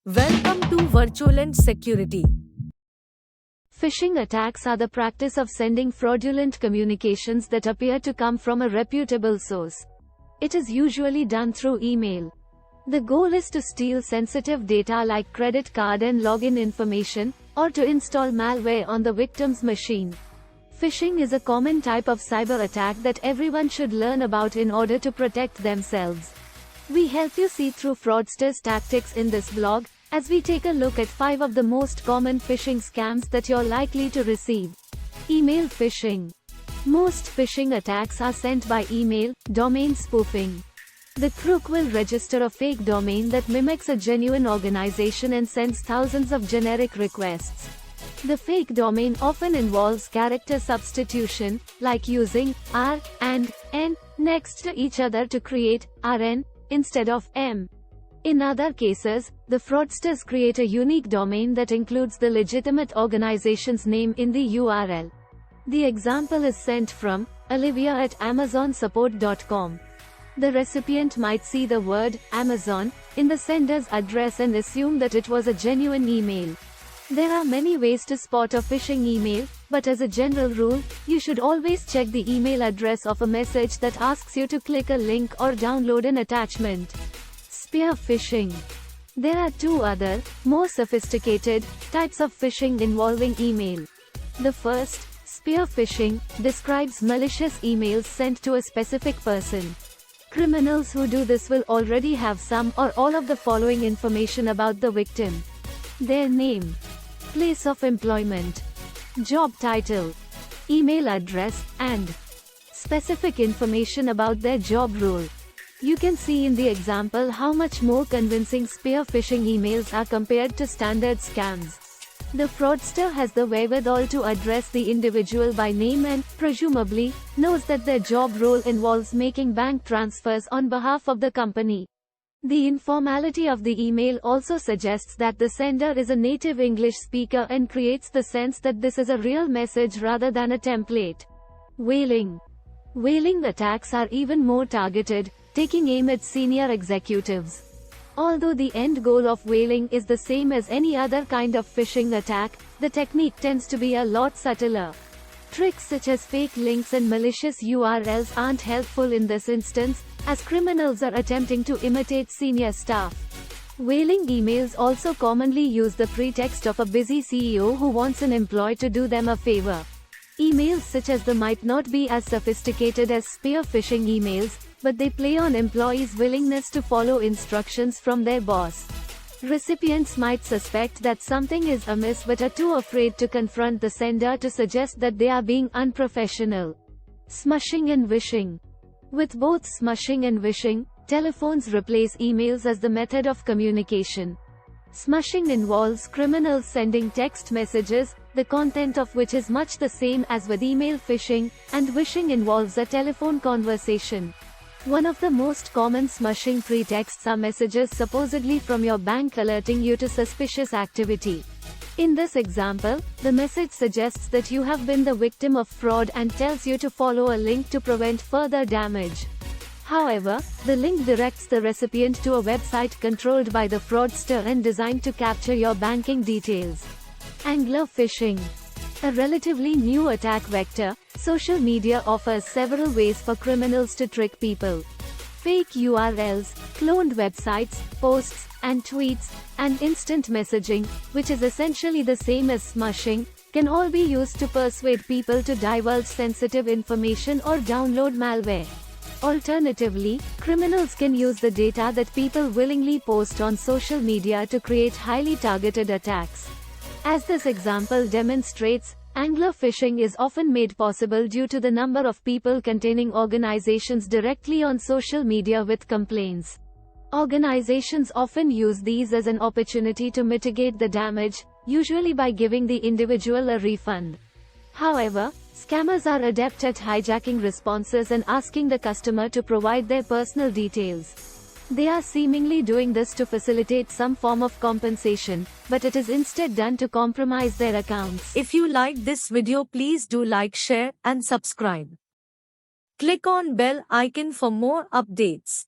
Welcome to Virtual Security. Phishing attacks are the practice of sending fraudulent communications that appear to come from a reputable source. It is usually done through email. The goal is to steal sensitive data like credit card and login information, or to install malware on the victim's machine. Phishing is a common type of cyber attack that everyone should learn about in order to protect themselves. We help you see through fraudsters' tactics in this blog, as we take a look at 5 of the most common phishing scams that you're likely to receive. Email phishing. Most phishing attacks are sent by email, domain spoofing. The crook will register a fake domain that mimics a genuine organization and sends thousands of generic requests. The fake domain often involves character substitution, like using R and N next to each other to create RN instead of M. In other cases, the fraudsters create a unique domain that includes the legitimate organization's name in the URL. The example is sent from olivia@amazonsupport.com. The recipient might see the word Amazon in the sender's address and assume that it was a genuine email. There are many ways to spot a phishing email, but as a general rule, you should always check the email address of a message that asks you to click a link or download an attachment. Spear phishing. There are 2 other, more sophisticated, types of phishing involving email. The first, spear phishing, describes malicious emails sent to a specific person. Criminals who do this will already have some or all of the following information about the victim: their name, place of employment, job title, email address, and specific information about their job role. You can see in the example how much more convincing spear phishing emails are compared to standard scams. The fraudster has the wherewithal to address the individual by name and, presumably, knows that their job role involves making bank transfers on behalf of the company. The informality of the email also suggests that the sender is a native English speaker and creates the sense that this is a real message rather than a template. Whaling. Whaling attacks are even more targeted, taking aim at senior executives. Although the end goal of whaling is the same as any other kind of phishing attack, the technique tends to be a lot subtler. Tricks such as fake links and malicious URLs aren't helpful in this instance, as criminals are attempting to imitate senior staff. Whaling emails also commonly use the pretext of a busy CEO who wants an employee to do them a favor. Emails such as the might not be as sophisticated as spear phishing emails, but they play on employees' willingness to follow instructions from their boss. Recipients might suspect that something is amiss but are too afraid to confront the sender to suggest that they are being unprofessional. Smushing and wishing. With both smushing and wishing, telephones replace emails as the method of communication. Smushing involves criminals sending text messages, the content of which is much the same as with email phishing, and wishing involves a telephone conversation. One of the most common smushing pretexts are messages supposedly from your bank alerting you to suspicious activity. In this example, the message suggests that you have been the victim of fraud and tells you to follow a link to prevent further damage. However, the link directs the recipient to a website controlled by the fraudster and designed to capture your banking details. Angler phishing. A relatively new attack vector, social media offers several ways for criminals to trick people. Fake URLs, cloned websites, posts, and tweets, and instant messaging, which is essentially the same as smushing, can all be used to persuade people to divulge sensitive information or download malware. Alternatively, criminals can use the data that people willingly post on social media to create highly targeted attacks. As this example demonstrates, angler phishing is often made possible due to the number of people containing organizations directly on social media with complaints. Organizations often use these as an opportunity to mitigate the damage, usually by giving the individual a refund. However, scammers are adept at hijacking responses and asking the customer to provide their personal details. They are seemingly doing this to facilitate some form of compensation, but it is instead done to compromise their accounts. If you like this video, please do like, share, and subscribe. Click on bell icon for more updates.